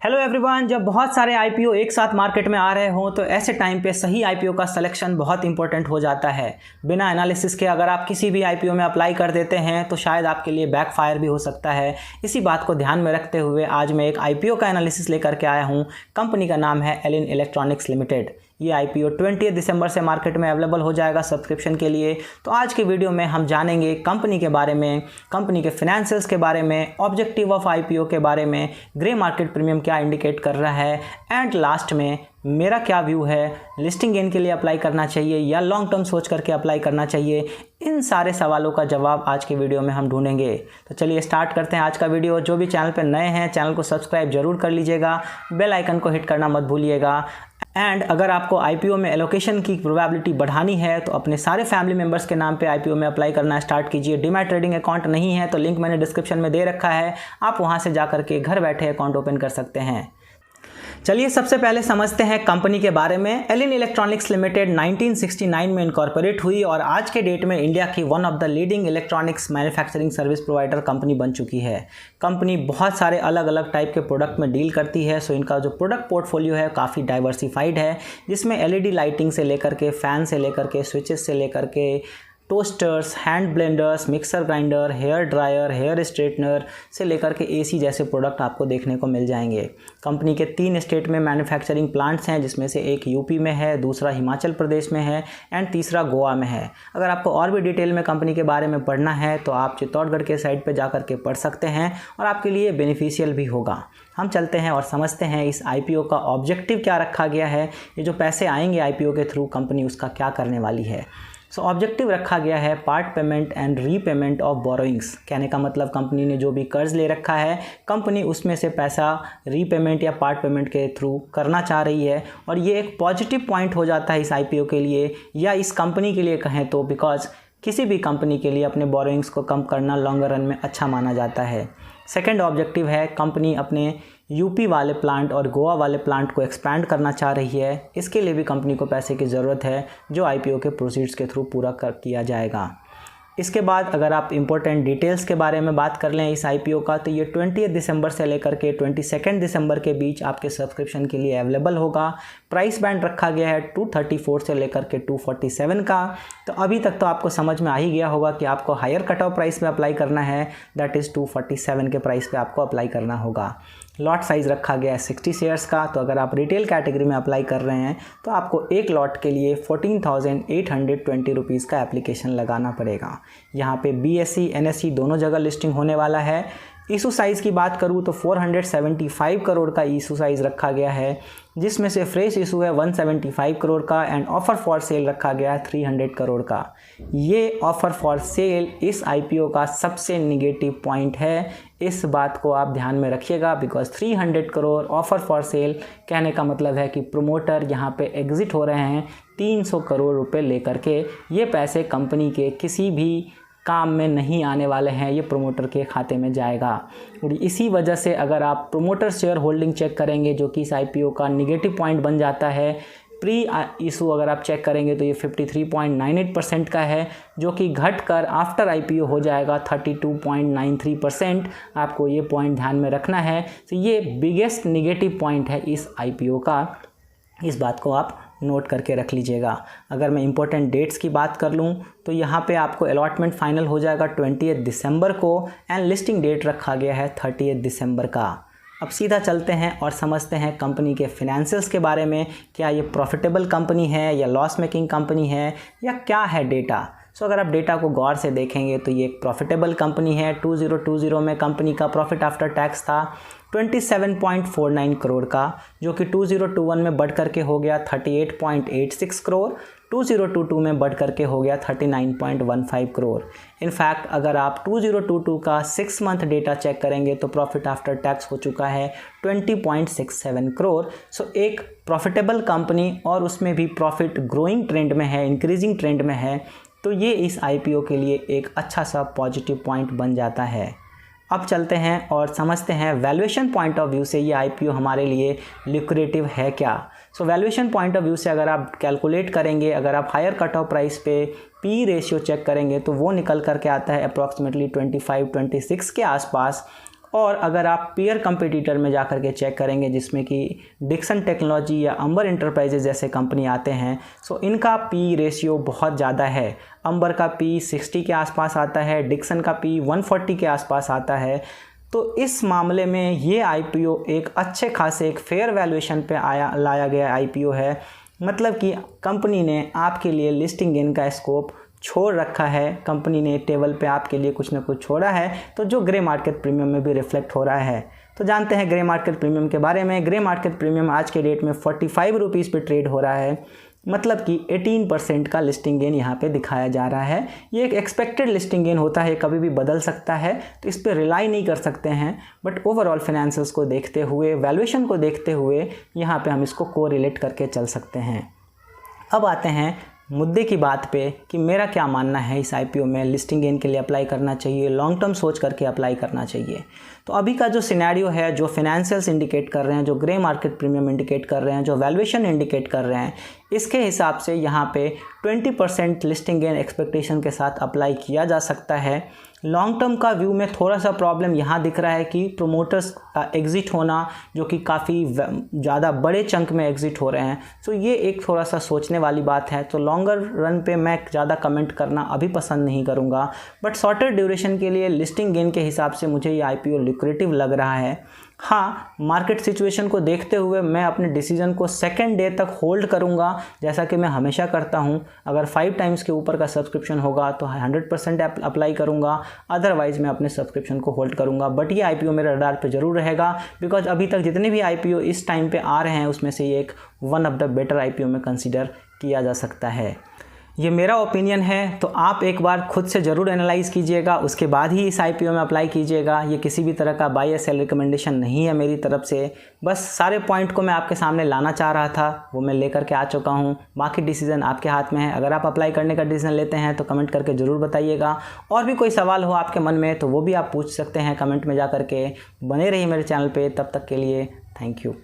Hello everyone, जब बहुत सारे आईपीओ एक साथ मार्केट में आ रहे हों तो ऐसे टाइम पे सही आईपीओ का सिलेक्शन बहुत इंपॉर्टेंट हो जाता है। बिना एनालिसिस के अगर आप किसी भी आईपीओ में अप्लाई कर देते हैं तो शायद आपके लिए बैकफायर भी हो सकता है। इसी बात को ध्यान में रखते हुए आज मैं एक आईपीओ का एनालिसिस लेकर के आया हूँ। कंपनी का नाम है एलिन इलेक्ट्रॉनिक्स लिमिटेड। ये आईपीओ 20 दिसंबर से मार्केट में अवेलेबल हो जाएगा सब्सक्रिप्शन के लिए। तो आज के वीडियो में हम जानेंगे कंपनी के बारे में, कंपनी के फाइनेंशियल्स के बारे में, ऑब्जेक्टिव ऑफ आईपीओ के बारे में, ग्रे मार्केट प्रीमियम क्या इंडिकेट कर रहा है, एंड लास्ट में मेरा क्या व्यू है, लिस्टिंग गेन के लिए अप्लाई करना चाहिए या लॉन्ग टर्म सोच करके अप्लाई करना चाहिए। इन सारे सवालों का जवाब आज के वीडियो में हम ढूंढेंगे। तो चलिए स्टार्ट करते हैं आज का वीडियो। जो भी चैनल पर नए हैं चैनल को सब्सक्राइब जरूर कर लीजिएगा, बेल आइकन को हिट करना मत भूलिएगा। एंड अगर आपको आईपीओ में एलोकेशन की प्रोबेबिलिटी बढ़ानी है तो अपने सारे फैमिली मेंबर्स के नाम पे आईपीओ में अप्लाई करना स्टार्ट कीजिए। डीमैट ट्रेडिंग अकाउंट नहीं है तो लिंक मैंने डिस्क्रिप्शन में दे रखा है, आप वहां से जा करके घर बैठे अकाउंट ओपन कर सकते हैं। चलिए सबसे पहले समझते हैं कंपनी के बारे में। एलिन इलेक्ट्रॉनिक्स लिमिटेड 1969 में इनकॉर्पोरेट हुई और आज के डेट में इंडिया की one of the leading electronics manufacturing service provider company बन चुकी है। कंपनी बहुत सारे अलग अलग टाइप के प्रोडक्ट में डील करती है, सो इनका जो प्रोडक्ट पोर्टफोलियो है काफ़ी डाइवर्सिफाइड है, जिसमें एलईडी लाइटिंग से लेकर के, फ़ैन से लेकर के, स्विचेस से लेकर के, toasters, hand blenders, mixer grinder, hair dryer, hair straightener से लेकर के एसी जैसे प्रोडक्ट आपको देखने को मिल जाएंगे। कंपनी के 3 स्टेट में मैन्युफैक्चरिंग प्लांट्स हैं, जिसमें से एक यूपी में है, दूसरा हिमाचल प्रदेश में है एंड तीसरा गोवा में है। अगर आपको और भी डिटेल में कंपनी के बारे में पढ़ना है तो आप चित्तौड़गढ़ के साइट पर जा कर के पढ़ सकते हैं और आपके लिए बेनिफिशियल भी होगा। हम चलते हैं और समझते हैं इस आईपीओ का ऑब्जेक्टिव क्या रखा गया है। ये जो पैसे आएंगे आईपीओ के थ्रू कंपनी उसका क्या करने वाली है। सो ऑब्जेक्टिव रखा गया है part payment and repayment of borrowings. कहने का मतलब कंपनी ने जो भी कर्ज ले रखा है कंपनी उसमें से पैसा रीपेमेंट या पार्ट पेमेंट के थ्रू करना चाह रही है। और ये एक पॉजिटिव पॉइंट हो जाता है इस आईपीओ के लिए या इस कंपनी के लिए कहें तो, बिकॉज किसी भी कंपनी के लिए अपने बोरोइंग्स को कम करना लॉन्गर रन में अच्छा माना जाता है। सेकेंड ऑब्जेक्टिव है कंपनी अपने यूपी वाले प्लांट और गोवा वाले प्लांट को एक्सपैंड करना चाह रही है। इसके लिए भी कंपनी को पैसे की ज़रूरत है जो आईपीओ के प्रोसीड्स के थ्रू पूरा किया जाएगा। इसके बाद अगर आप इम्पोर्टेंट डिटेल्स के बारे में बात कर लें इस आईपीओ का, तो ये 20 दिसंबर से लेकर के 22 दिसंबर के बीच आपके सब्सक्रिप्शन के लिए अवेलेबल होगा। प्राइस बैंड रखा गया है 234 से लेकर के 247 का। तो अभी तक तो आपको समझ में आ ही गया होगा कि आपको हायर कट ऑफ प्राइस पे अप्लाई करना है, दैट इज़ 247 के प्राइस पे आपको अप्लाई करना होगा। लॉट साइज़ रखा गया है 60 शेयर्स का। तो अगर आप रिटेल कैटेगरी में अप्लाई कर रहे हैं तो आपको एक लॉट के लिए 14,820 रुपीज़ का एप्लीकेशन लगाना पड़ेगा। यहाँ पे बीएसई एनएसई दोनों जगह लिस्टिंग होने वाला है। इशू साइज़ की बात करूँ तो 475 करोड़ का इशू साइज़ रखा गया है, जिसमें से फ्रेश इशू है 175 करोड़ का एंड ऑफ़र फॉर सेल रखा गया है 300 करोड़ का। ये ऑफ़र फॉर सेल इस आईपीओ का सबसे निगेटिव पॉइंट है। इस बात को आप ध्यान में रखिएगा, because 300 crore offer for sale कहने का मतलब है कि प्रोमोटर यहाँ पे एग्ज़िट हो रहे हैं 300 करोड़ रुपए लेकर के। ये पैसे कंपनी के किसी भी काम में नहीं आने वाले हैं, ये प्रोमोटर के खाते में जाएगा। और इसी वजह से अगर आप प्रोमोटर शेयर होल्डिंग चेक करेंगे, जो कि इस आईपीओ का निगेटिव पॉइंट बन जाता है, प्री इशू अगर आप चेक करेंगे तो ये 53.98% का है, जो कि घटकर आफ्टर आईपीओ हो जाएगा 32.93%। आपको ये पॉइंट ध्यान में रखना है। तो ये बिगेस्ट निगेटिव पॉइंट है इस आईपीओ का, इस बात को आप नोट करके रख लीजिएगा। अगर मैं इंपॉर्टेंट डेट्स की बात कर लूँ तो यहाँ पे आपको अलॉटमेंट फाइनल हो जाएगा 20 दिसंबर को एंड लिस्टिंग डेट रखा गया है 30 दिसंबर का। अब सीधा चलते हैं और समझते हैं कंपनी के फाइनेंशियल्स के बारे में। क्या ये प्रॉफिटेबल कंपनी है या लॉस मेकिंग कंपनी है या क्या है डेटा। सो अगर आप डेटा को गौर से देखेंगे तो ये एक प्रॉफिटेबल कंपनी है। 2020 में कंपनी का प्रॉफिट आफ्टर टैक्स था 27.49 करोड़ का, जो कि 2021 में बढ़ करके हो गया 38.86 करोड़, 2022 में बढ़ करके हो गया 39.15 करोड़। इनफैक्ट अगर आप 2022 का 6 मंथ डेटा चेक करेंगे तो प्रॉफिट आफ्टर टैक्स हो चुका है 20.67 करोड़। सो एक प्रॉफिटेबल कंपनी और उसमें भी प्रॉफिट ग्रोइंग ट्रेंड में है, इंक्रीजिंग ट्रेंड में है, तो ये इस आईपीओ के लिए एक अच्छा सा पॉजिटिव पॉइंट बन जाता है। अब चलते हैं और समझते हैं वैल्यूएशन पॉइंट ऑफ व्यू से ये आईपीओ हमारे लिए लिक्विडेटिव है क्या। सो वैल्यूएशन पॉइंट ऑफ व्यू से अगर आप कैलकुलेट करेंगे, अगर आप हायर कट ऑफ प्राइस पे पी रेशियो चेक करेंगे तो वो निकल करके आता है अप्रॉक्सीमेटली 25-26 के आसपास। और अगर आप पीयर कंपटीटर में जाकर के चेक करेंगे जिसमें कि डिक्सन टेक्नोलॉजी या अंबर इंटरप्राइजेज जैसे कंपनी आते हैं, सो इनका पी रेशियो बहुत ज़्यादा है। अंबर का पी 60 के आसपास आता है, डिक्सन का पी 140 के आसपास आता है। तो इस मामले में ये आईपीओ एक अच्छे खासे एक फेयर वैल्यूएशन पे लाया गया आईपीओ है। मतलब कि कंपनी ने आपके लिए लिस्टिंग गेन का स्कोप छोड़ रखा है, कंपनी ने टेबल पे आपके लिए कुछ ना कुछ छोड़ा है, तो जो ग्रे मार्केट प्रीमियम में भी रिफ्लेक्ट हो रहा है। तो जानते हैं ग्रे मार्केट प्रीमियम के बारे में। ग्रे मार्केट प्रीमियम आज के डेट में 45 रुपीज़ पे ट्रेड हो रहा है, मतलब कि 18% का लिस्टिंग गेन यहाँ पे दिखाया जा रहा है। ये एक एक्सपेक्टेड लिस्टिंग गेन होता है, कभी भी बदल सकता है, तो इस पर रिलाई नहीं कर सकते हैं। बट ओवरऑल फाइनेंशियल्स को देखते हुए, वैल्यूएशन को देखते हुए यहाँ पे हम इसको कोरिलेट करके चल सकते हैं। अब आते हैं मुद्दे की बात पे कि मेरा क्या मानना है इस आईपीओ में लिस्टिंग गेन के लिए अप्लाई करना चाहिए, लॉन्ग टर्म सोच करके अप्लाई करना चाहिए। तो अभी का जो सिनेरियो है, जो फाइनेंशियल्स इंडिकेट कर रहे हैं, जो ग्रे मार्केट प्रीमियम इंडिकेट कर रहे हैं, जो वैल्यूएशन इंडिकेट कर रहे हैं, इसके हिसाब से यहाँ पे 20% लिस्टिंग गेन एक्सपेक्टेशन के साथ अप्लाई किया जा सकता है। लॉन्ग टर्म का व्यू में थोड़ा सा प्रॉब्लम यहाँ दिख रहा है कि प्रोमोटर्स का एग्ज़िट होना, जो कि काफ़ी ज़्यादा बड़े चंक में एग्ज़िट हो रहे हैं, तो ये एक थोड़ा सा सोचने वाली बात है। तो लॉन्गर रन पे मैं ज़्यादा कमेंट करना अभी पसंद नहीं करूँगा, बट शॉर्टर ड्यूरेशन के लिए लिस्टिंग गेन के हिसाब से मुझे ये आईपीओ लुक्रेटिव लग रहा है। हाँ, मार्केट सिचुएशन को देखते हुए मैं अपने डिसीजन को सेकेंड डे तक होल्ड करूँगा, जैसा कि मैं हमेशा करता हूँ। अगर 5 टाइम्स के ऊपर का सब्सक्रिप्शन होगा तो 100% अप्लाई करूँगा, अदरवाइज़ मैं अपने सब्सक्रिप्शन को होल्ड करूँगा। बट ये आईपीओ मेरे रडार पे ज़रूर रहेगा, बिकॉज अभी तक जितने भी आईपीओ इस टाइम पे आ रहे हैं उसमें से ये एक one of the better IPO में कंसिडर किया जा सकता है। ये मेरा ओपिनियन है, तो आप एक बार खुद से ज़रूर एनालाइज़ कीजिएगा, उसके बाद ही इस आईपीओ में अप्लाई कीजिएगा। ये किसी भी तरह का बाय या सेल रिकमेंडेशन नहीं है मेरी तरफ से। बस सारे पॉइंट को मैं आपके सामने लाना चाह रहा था, वो मैं लेकर के आ चुका हूँ। बाकी डिसीजन आपके हाथ में है। अगर आप अप्लाई करने का डिसीजन लेते हैं तो कमेंट करके ज़रूर बताइएगा। और भी कोई सवाल हो आपके मन में तो वो भी आप पूछ सकते हैं कमेंट में जा कर के। बने रहिए मेरे चैनल पर, तब तक के लिए थैंक यू।